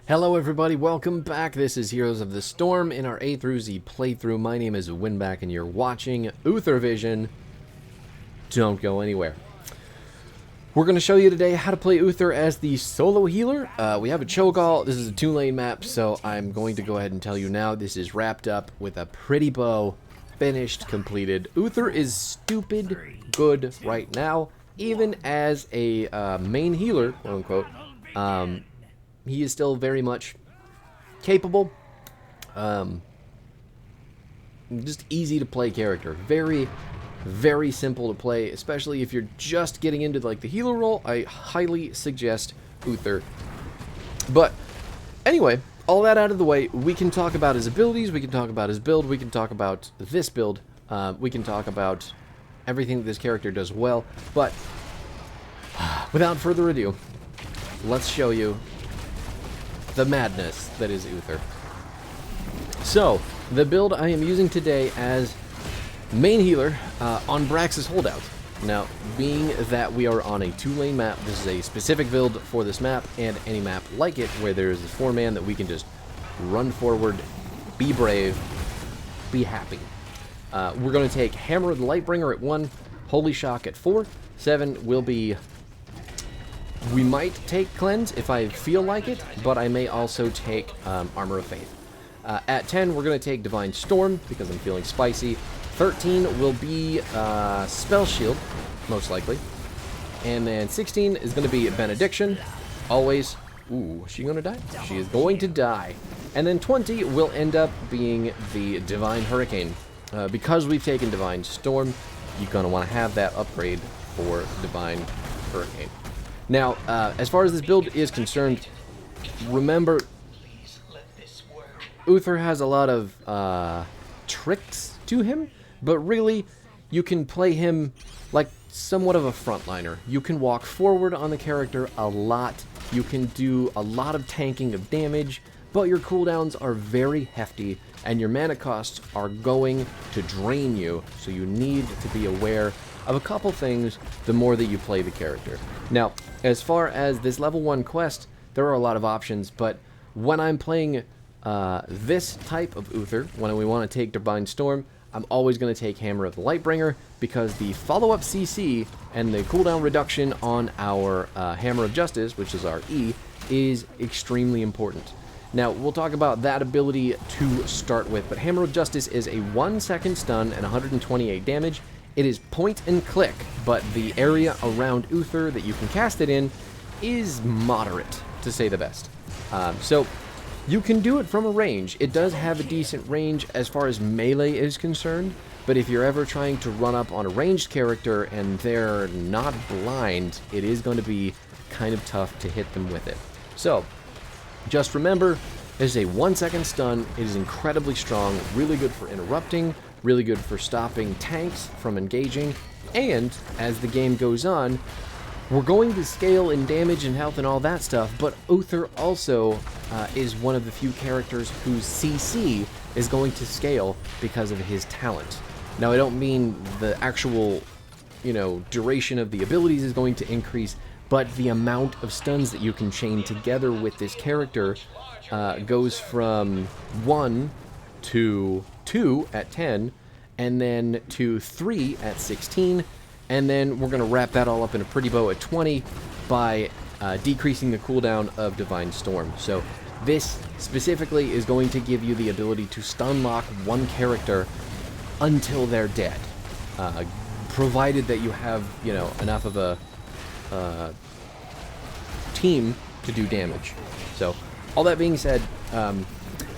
Hello everybody, welcome back. This is Heroes of the Storm in our A through Z playthrough. My name is Winback and you're watching Uther Vision. Don't go anywhere. We're going to show you today how to play Uther as the solo healer. We have a chokeall. This is a 2-lane map, so I'm going to go ahead and tell you now this is wrapped up with a pretty bow, finished, completed. Uther is stupid good right now, even as a main healer, quote unquote. He is still very much capable. Just easy to play character. Very, very simple to play, especially if you're just getting into like the healer role. I highly suggest Uther. But anyway, all that out of the way, we can talk about his abilities, we can talk about his build, we can talk about this build, we can talk about everything that this character does well. But without further ado, let's show you the madness that is Uther. So, the build I am using today as main healer on Brax's Holdout. Now, being that we are on a 2-lane map, this is a specific build for this map and any map like it where there is a 4-man that we can just run forward, be brave, be happy. We're going to take Hammer of the Lightbringer at 1, Holy Shock at 4, 7 will be... We might take Cleanse if I feel like it, but I may also take Armor of Faith. At 10, we're going to take Divine Storm, because I'm feeling spicy. 13 will be Spell Shield, most likely. And then 16 is going to be Benediction, always. Ooh, is she going to die? She is going to die. And then 20 will end up being the Divine Hurricane. Because we've taken Divine Storm, you're going to want to have that upgrade for Divine Hurricane. Now, as far as this build is concerned, remember, Uther has a lot of tricks to him, but really, you can play him like somewhat of a frontliner. You can walk forward on the character a lot, you can do a lot of tanking of damage, but your cooldowns are very hefty, and your mana costs are going to drain you, so you need to be aware of a couple things the more that you play the character. Now, as far as this level 1 quest, there are a lot of options, but when I'm playing this type of Uther, when we want to take Divine Storm, I'm always going to take Hammer of the Lightbringer, because the follow-up CC and the cooldown reduction on our Hammer of Justice, which is our E, is extremely important. Now, we'll talk about that ability to start with, but Hammer of Justice is a 1-second stun and 128 damage. It is point and click, but the area around Uther that you can cast it in is moderate, to say the best. So, you can do it from a range. It does have a decent range as far as melee is concerned, but if you're ever trying to run up on a ranged character and they're not blind, it is going to be kind of tough to hit them with it. So, just remember, this is a 1-second stun. It is incredibly strong, really good for interrupting, really good for stopping tanks from engaging, and as the game goes on, we're going to scale in damage and health and all that stuff, but Uther also is one of the few characters whose CC is going to scale because of his talent. Now, I don't mean the actual, duration of the abilities is going to increase, but the amount of stuns that you can chain together with this character goes from 1 to 2 at 10, and then to 3 at 16, and then we're going to wrap that all up in a pretty bow at 20 by decreasing the cooldown of Divine Storm. So this specifically is going to give you the ability to stun lock one character until they're dead, provided that you have, enough of a team to do damage. So all that being said,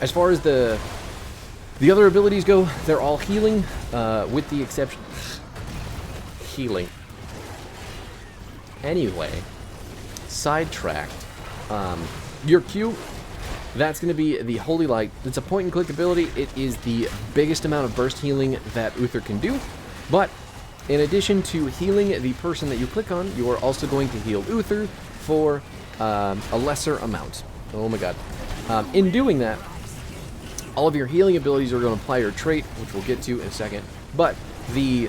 as far as the other abilities go, they're all healing, with the exception... Healing. Anyway, sidetracked. Your Q, that's going to be the Holy Light. It's a point-and-click ability. It is the biggest amount of burst healing that Uther can do, but in addition to healing the person that you click on, you are also going to heal Uther for a lesser amount. Oh my god. In doing that, all of your healing abilities are going to apply your trait, which we'll get to in a second. But the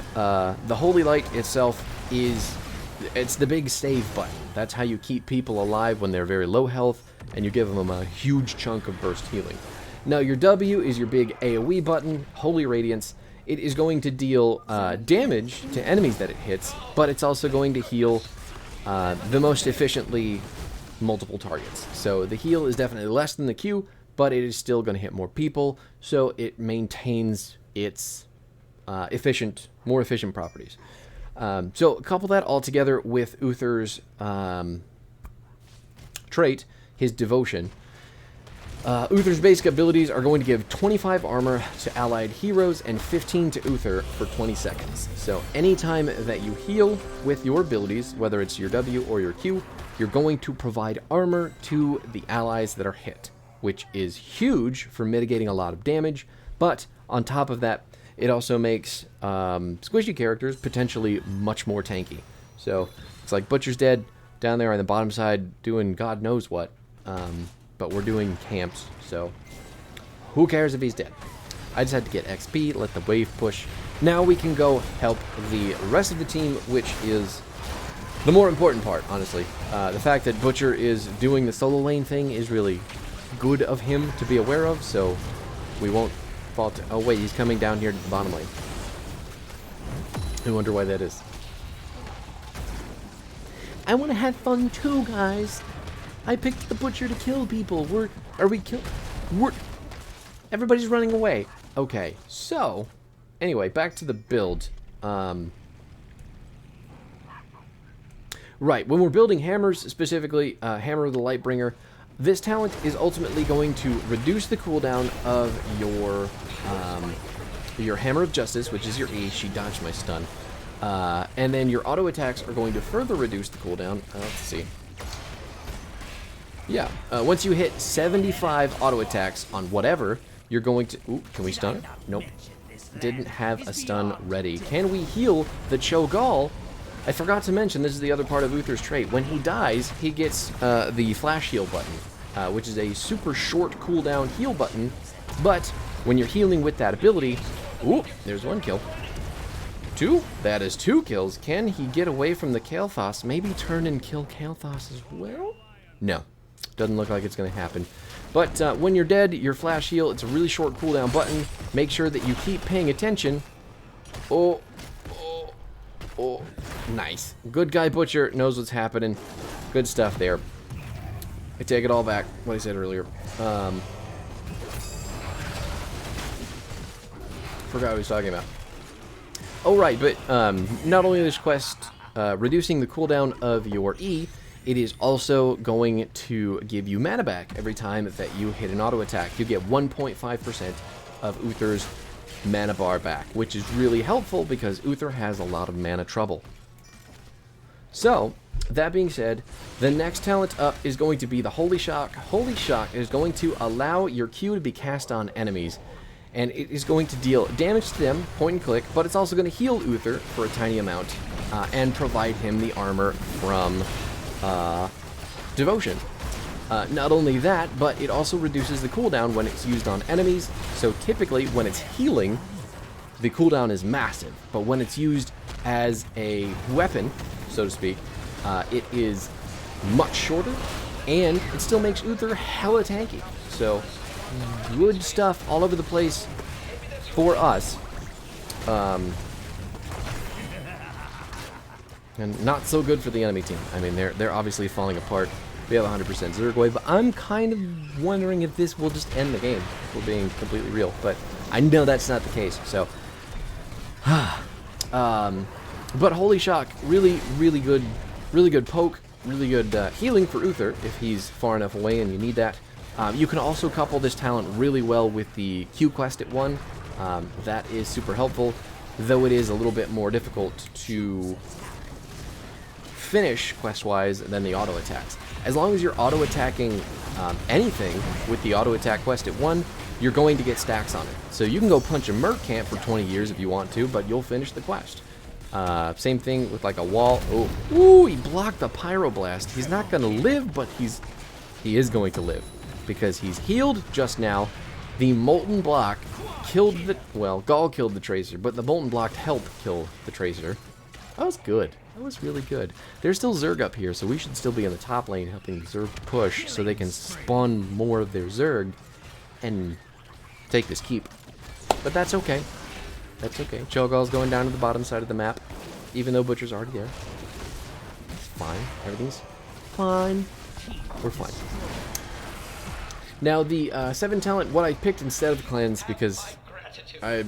Holy Light itself it's the big save button. That's how you keep people alive when they're very low health. and you give them a huge chunk of burst healing. Now your W is your big AoE button, Holy Radiance. It is going to deal damage to enemies that it hits, but it's also going to heal the most efficiently multiple targets. So the heal is definitely less than the Q, but it is still going to hit more people, so it maintains its more efficient properties. So couple that all together with Uther's trait, his devotion. Uther's basic abilities are going to give 25 armor to allied heroes and 15 to Uther for 20 seconds. So anytime that you heal with your abilities, whether it's your W or your Q, you're going to provide armor to the allies that are hit, which is huge for mitigating a lot of damage. But on top of that, it also makes squishy characters potentially much more tanky. So it's like Butcher's dead down there on the bottom side doing God knows what. But we're doing camps, so who cares if he's dead? I just had to get XP, let the wave push. Now we can go help the rest of the team, which is the more important part, honestly. The fact that Butcher is doing the solo lane thing is really good of him to be aware of, so we won't fall to... Oh wait, he's coming down here to the bottom lane. I wonder why that is. I want to have fun too, guys. I picked the Butcher to kill people. Everybody's running away. Okay, so anyway, back to the build. Right, when we're building hammers, specifically Hammer of the Lightbringer, this talent is ultimately going to reduce the cooldown of your Hammer of Justice, which is your E. She dodged my stun. And then your auto attacks are going to further reduce the cooldown. Let's see. Yeah, once you hit 75 auto attacks on whatever, you're going to... Ooh, can we stun her? Nope. Didn't have a stun ready. Can we heal the Cho'Gall? I forgot to mention, this is the other part of Uther's trait. When he dies, he gets the flash heal button, which is a super short cooldown heal button. But when you're healing with that ability... Ooh, there's one kill. Two? That is 2 kills. Can he get away from the Kael'thas? Maybe turn and kill Kael'thas as well? No. Doesn't look like it's going to happen. But when you're dead, your flash heal, it's a really short cooldown button. Make sure that you keep paying attention. Oh. Nice. Good guy Butcher knows what's happening. Good stuff there. I take it all back, what I said earlier. Forgot what I was talking about. Oh, right, but not only this quest reducing the cooldown of your E, it is also going to give you mana back every time that you hit an auto attack. You get 1.5% of Uther's mana bar back, which is really helpful because Uther has a lot of mana trouble. So, that being said, the next talent up is going to be the Holy Shock. Holy Shock is going to allow your Q to be cast on enemies, and it is going to deal damage to them, point and click, but it's also going to heal Uther for a tiny amount, and provide him the armor from... devotion. Not only that, but it also reduces the cooldown when it's used on enemies. So typically when it's healing, the cooldown is massive. But when it's used as a weapon, so to speak, it is much shorter, and it still makes Uther hella tanky. So good stuff all over the place for us. And not so good for the enemy team. I mean, they're obviously falling apart. We have 100% Zerg wave, but I'm kind of wondering if this will just end the game, if we're being completely real. But I know that's not the case, so... but Holy Shock, really good poke, really good healing for Uther if he's far enough away and you need that. You can also couple this talent really well with the Q quest it won. That is super helpful, though it is a little bit more difficult to finish quest-wise than the auto attacks. As long as you're auto attacking anything with the auto attack quest at 1, you're going to get stacks on it. So you can go punch a merc camp for 20 years if you want to, but you'll finish the quest. Same thing with like a wall. Oh, ooh, he blocked the pyroblast. He's not going to live, but he is going to live because he's healed just now. The molten block killed the, well, Gall killed the tracer, but the molten block helped kill the tracer. That was good. That was really good. There's still Zerg up here, so we should still be in the top lane helping Zerg push so they can spawn more of their Zerg and take this keep. But that's okay. That's okay. Cho'Gall's going down to the bottom side of the map, even though Butcher's already there. It's fine. Everything's fine. We're fine. Now, the 7 talent, what I picked instead of Cleanse, because I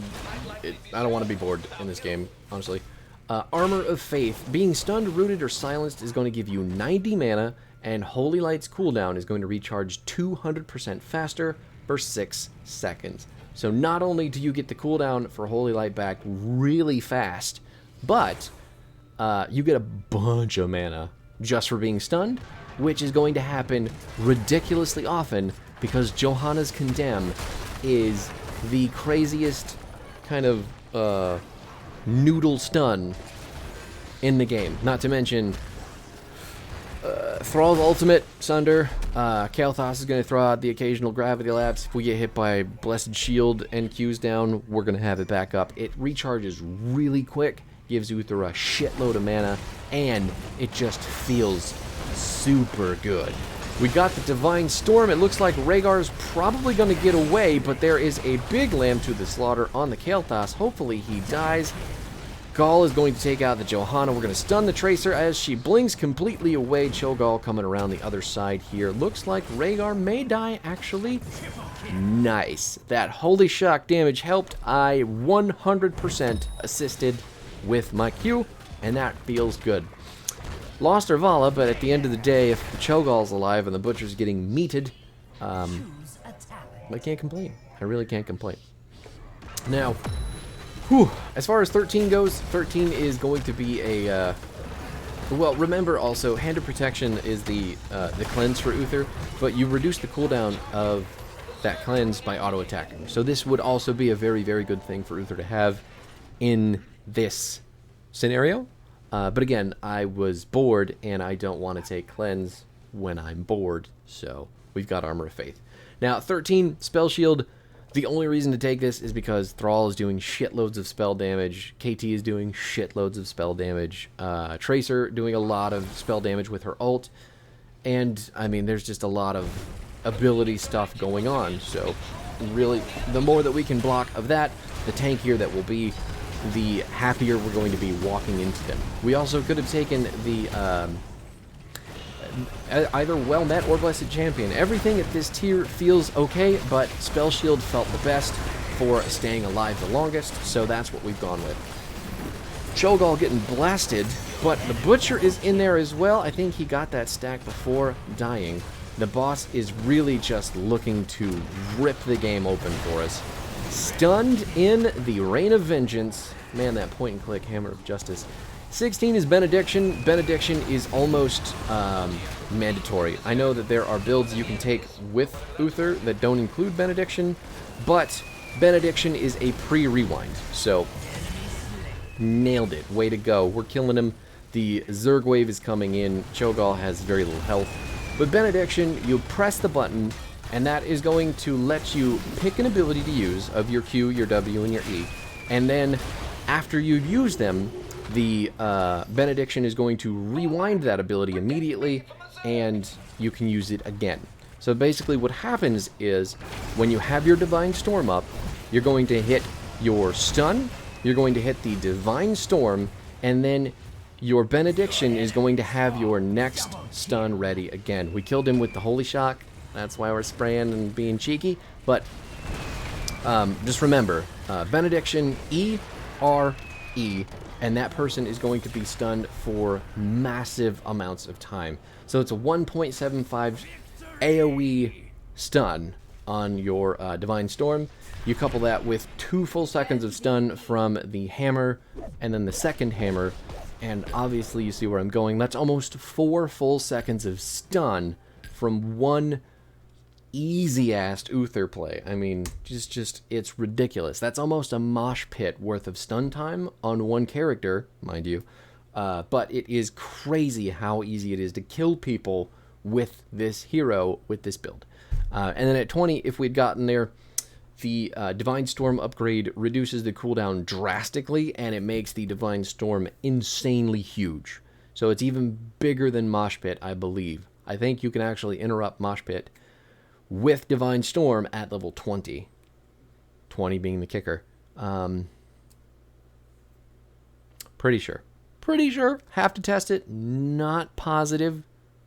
don't want to be bored in this game, honestly. Armor of Faith. Being stunned, rooted, or silenced is going to give you 90 mana, and Holy Light's cooldown is going to recharge 200% faster for 6 seconds. So not only do you get the cooldown for Holy Light back really fast, but you get a bunch of mana just for being stunned, which is going to happen ridiculously often because Johanna's Condemn is the craziest kind of noodle stun in the game. Not to mention Thrall's ultimate, Sunder. Kael'thas is going to throw out the occasional gravity lapse. If we get hit by Blessed Shield and Q's down, we're going to have it back up. It recharges really quick, gives Uther a shitload of mana, and it just feels super good. We got the Divine Storm. It looks like Rhaegar's probably going to get away, but there is a big lamb to the slaughter on the Kael'thas. Hopefully he dies. Gall is going to take out the Johanna. We're going to stun the Tracer as she blinks completely away. Cho'Gall coming around the other side here. Looks like Rhaegar may die, actually. Nice. That Holy Shock damage helped. I 100% assisted with my Q, and that feels good. Lost Ervala, but at the end of the day, if the Cho'Gall's alive and the Butcher's getting meated, I can't complain. I really can't complain. Now, as far as 13 goes, 13 is going to be a, well, remember also, Hand of Protection is the cleanse for Uther, but you reduce the cooldown of that cleanse by auto-attacking. So this would also be a very, very good thing for Uther to have in this scenario. But again, I was bored, and I don't want to take cleanse when I'm bored, so we've got Armor of Faith. Now, 13, Spell Shield. The only reason to take this is because Thrall is doing shitloads of spell damage, KT is doing shitloads of spell damage, Tracer doing a lot of spell damage with her ult, and, I mean, there's just a lot of ability stuff going on, so really, the more that we can block of that, the tankier that will be, the happier we're going to be walking into them. We also could have taken the either Well Met or Blessed Champion. Everything at this tier feels okay, but Spell Shield felt the best for staying alive the longest, so that's what we've gone with. Cho'Gall getting blasted, but the Butcher is in there as well. I think he got that stack before dying. The boss is really just looking to rip the game open for us. Stunned in the Reign of Vengeance. Man, that point-and-click Hammer of Justice. 16 is Benediction. Benediction is almost mandatory. I know that there are builds you can take with Uther that don't include Benediction, but Benediction is a pre-rewind, so nailed it. Way to go. We're killing him. The Zerg wave is coming in. Cho'Gall has very little health. With Benediction, you press the button, and that is going to let you pick an ability to use of your Q, your W, and your E. And then, after you've used them, the Benediction is going to rewind that ability immediately, and you can use it again. So basically what happens is, when you have your Divine Storm up, you're going to hit your stun, you're going to hit the Divine Storm, and then your Benediction is going to have your next stun ready again. We killed him with the Holy Shock. That's why we're spraying and being cheeky. But just remember, Benediction, E, R, E, and that person is going to be stunned for massive amounts of time. So it's a 1.75 AoE stun on your Divine Storm. You couple that with 2 full seconds of stun from the hammer, and then the second hammer, and obviously you see where I'm going. That's almost 4 full seconds of stun from one easy-ass Uther play. I mean, just it's ridiculous. That's almost a mosh pit worth of stun time on one character, mind you. But it is crazy how easy it is to kill people with this hero, with this build. And then at 20, if we'd gotten there, The Divine Storm upgrade reduces the cooldown drastically, and it makes the Divine Storm insanely huge. So it's even bigger than Mosh Pit, I believe. I think you can actually interrupt Mosh Pit with Divine Storm at level 20. 20 being the kicker. Pretty sure. Pretty sure. Have to test it. Not positive.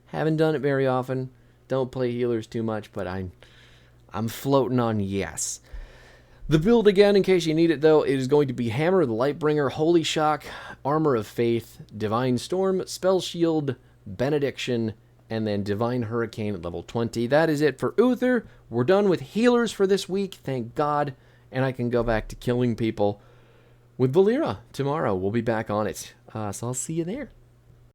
Haven't done it very often. Don't play healers too much, but I'm floating on yes. The build again, in case you need it though, it is going to be Hammer, the Lightbringer, Holy Shock, Armor of Faith, Divine Storm, Spell Shield, Benediction, and then Divine Hurricane at level 20. That is it for Uther. We're done with healers for this week, thank God, and I can go back to killing people with Valeera tomorrow. We'll be back on it, so I'll see you there.